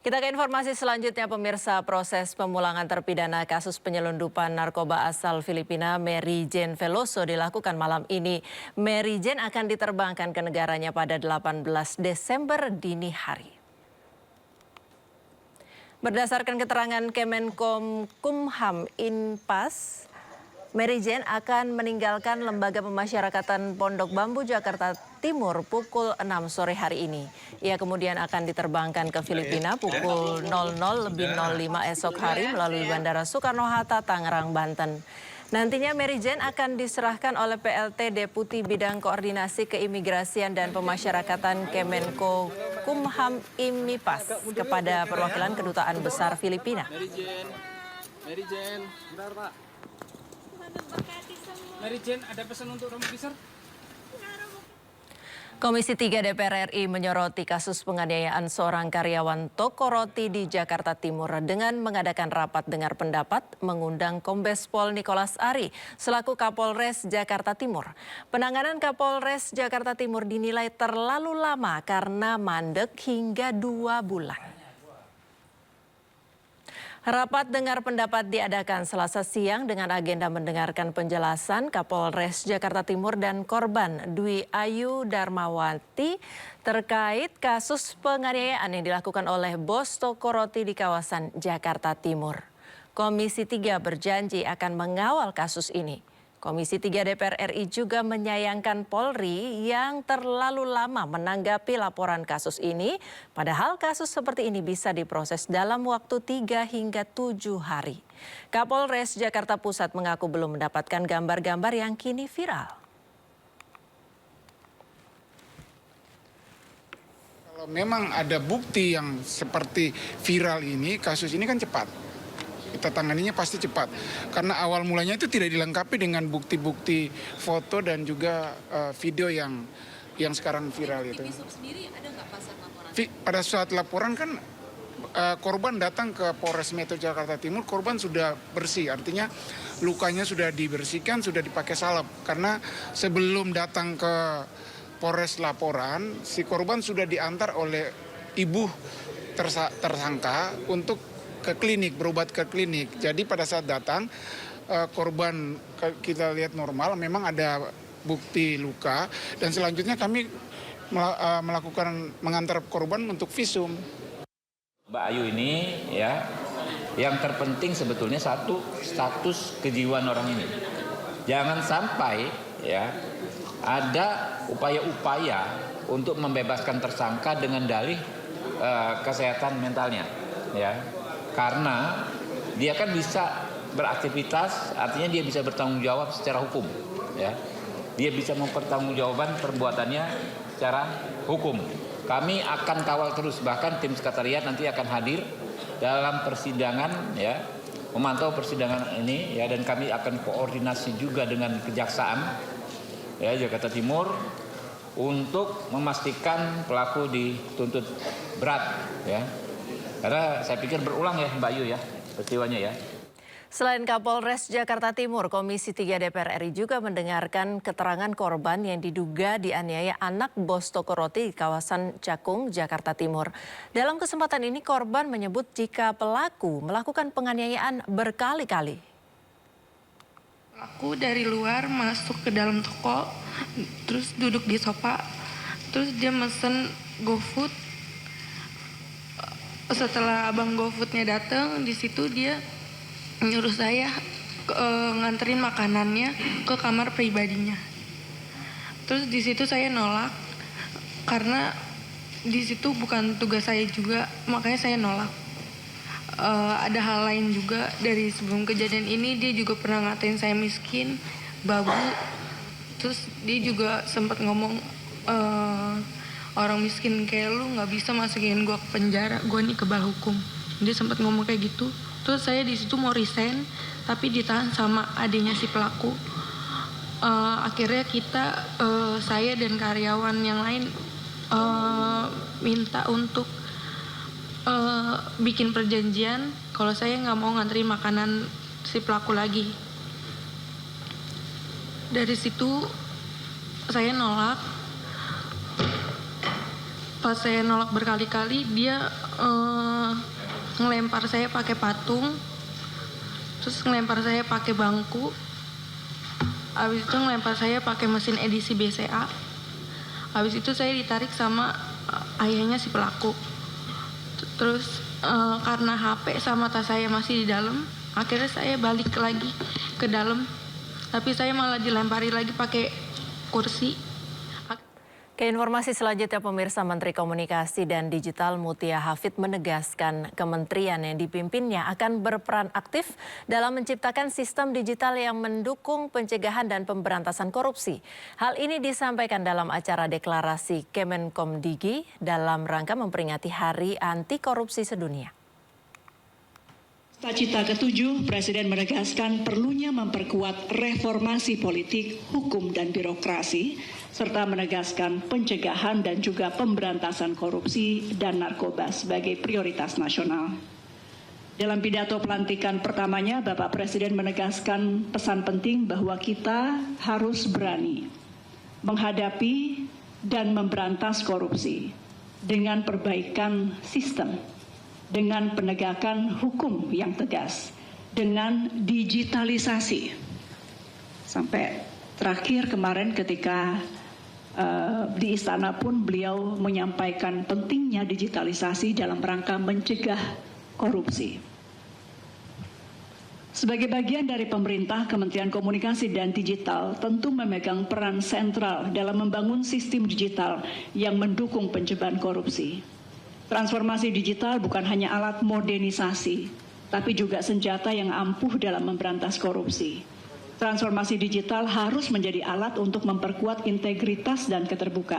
Kita ke informasi selanjutnya, pemirsa. Proses pemulangan terpidana kasus penyelundupan narkoba asal Filipina Mary Jane Veloso dilakukan malam ini. Mary Jane akan diterbangkan ke negaranya pada 18 Desember dini hari. Berdasarkan keterangan Kemenkumham Inpas, Mary Jane akan meninggalkan Lembaga Pemasyarakatan Pondok Bambu, Jakarta Timur pukul 6 sore hari ini. Ia kemudian akan diterbangkan ke Filipina pukul 00.05 esok hari melalui Bandara Soekarno-Hatta, Tangerang, Banten. Nantinya Mary Jane akan diserahkan oleh PLT Deputi Bidang Koordinasi Keimigrasian dan Pemasyarakatan Kemenkumham Imipas kepada perwakilan Kedutaan Besar Filipina. Mary Jane, bentar Pak. Mary Jane, ada pesan untuk Romo Kisar? Komisi 3 DPR RI menyoroti kasus penganiayaan seorang karyawan toko roti di Jakarta Timur dengan mengadakan rapat dengar pendapat mengundang Kombes Pol Nicholas Ari selaku Kapolres Jakarta Timur. Penanganan Kapolres Jakarta Timur dinilai terlalu lama karena mandek hingga 2 bulan. Rapat dengar pendapat diadakan Selasa siang dengan agenda mendengarkan penjelasan Kapolres Jakarta Timur dan korban Dwi Ayu Darmawati terkait kasus penganiayaan yang dilakukan oleh bos toko roti di kawasan Jakarta Timur. Komisi 3 berjanji akan mengawal kasus ini. Komisi 3 DPR RI juga menyayangkan Polri yang terlalu lama menanggapi laporan kasus ini, padahal kasus seperti ini bisa diproses dalam waktu 3 hingga 7 hari. Kapolres Jakarta Pusat mengaku belum mendapatkan gambar-gambar yang kini viral. Kalau memang ada bukti yang seperti viral ini, kasus ini kan cepat. Kita tanganinya pasti cepat, karena awal mulanya itu tidak dilengkapi dengan bukti-bukti foto dan juga video yang sekarang viral itu. Sendiri ada nggak pasal laporan? Pada saat laporan kan korban datang ke Polres Metro Jakarta Timur, korban sudah bersih, artinya lukanya sudah dibersihkan, sudah dipakai salep. Karena sebelum datang ke Polres laporan, si korban sudah diantar oleh ibu tersangka untuk ke klinik, berobat ke klinik. Jadi pada saat datang korban kita lihat normal, memang ada bukti luka, dan selanjutnya kami mengantar korban untuk visum. Mbak Ayu ini ya, yang terpenting sebetulnya satu, status kejiwaan orang ini. Jangan sampai ya ada upaya-upaya untuk membebaskan tersangka dengan dalih kesehatan mentalnya ya. Karena dia kan bisa beraktivitas, artinya dia bisa bertanggung jawab secara hukum, ya. Dia bisa mempertanggungjawabkan perbuatannya secara hukum. Kami akan kawal terus, bahkan tim sekretariat nanti akan hadir dalam persidangan, ya, memantau persidangan ini, ya, dan kami akan koordinasi juga dengan Kejaksaan, ya, Jakarta Timur untuk memastikan pelaku dituntut berat, ya. Karena saya pikir berulang ya Mbak Ayu ya, peristiwanya ya. Selain Kapolres Jakarta Timur, Komisi 3 DPR RI juga mendengarkan keterangan korban yang diduga dianiaya anak bos toko roti di kawasan Cakung, Jakarta Timur. Dalam kesempatan ini korban menyebut jika pelaku melakukan penganiayaan berkali-kali. Pelaku dari luar masuk ke dalam toko, terus duduk di sofa, terus dia mesen GoFood. Setelah abang GoFoodnya datang, di situ dia nyuruh saya nganterin makanannya ke kamar pribadinya. Terus di situ saya nolak karena di situ bukan tugas saya juga, makanya saya nolak. Ada hal lain juga dari sebelum kejadian ini, dia juga pernah ngatain saya miskin, babu. Terus dia juga sempat ngomong orang miskin kayak lu nggak bisa masukin gue ke penjara, gue nih kebal hukum. Dia sempat ngomong kayak gitu. Terus saya di situ mau resign, tapi ditahan sama adiknya si pelaku. Akhirnya saya dan karyawan yang lain minta untuk bikin perjanjian kalau saya nggak mau ngantri makanan si pelaku lagi. Dari situ saya nolak. pas saya nolak berkali-kali, dia ngelempar saya pakai patung, terus ngelempar saya pakai bangku, habis itu ngelempar saya pakai mesin edisi BCA. Habis itu saya ditarik sama ayahnya si pelaku. Terus karena HP sama tas saya masih di dalam, akhirnya saya balik lagi ke dalam, tapi saya malah dilempari lagi pakai kursi. Ke informasi selanjutnya, pemirsa, Menteri Komunikasi dan Digital Mutia Hafid menegaskan kementerian yang dipimpinnya akan berperan aktif dalam menciptakan sistem digital yang mendukung pencegahan dan pemberantasan korupsi. Hal ini disampaikan dalam acara deklarasi Kemenkomdigi dalam rangka memperingati Hari Anti Korupsi Sedunia. Cita-cita ketujuh, Presiden menegaskan perlunya memperkuat reformasi politik, hukum, dan birokrasi, serta menegaskan pencegahan dan juga pemberantasan korupsi dan narkoba sebagai prioritas nasional. Dalam pidato pelantikan pertamanya, Bapak Presiden menegaskan pesan penting bahwa kita harus berani menghadapi dan memberantas korupsi dengan perbaikan sistem, dengan penegakan hukum yang tegas, dengan digitalisasi. Sampai terakhir kemarin ketika di istana pun beliau menyampaikan pentingnya digitalisasi dalam rangka mencegah korupsi. Sebagai bagian dari pemerintah, Kementerian Komunikasi dan Digital tentu memegang peran sentral dalam membangun sistem digital yang mendukung pencegahan korupsi. Transformasi digital bukan hanya alat modernisasi, tapi juga senjata yang ampuh dalam memberantas korupsi. Transformasi digital harus menjadi alat untuk memperkuat integritas dan keterbukaan.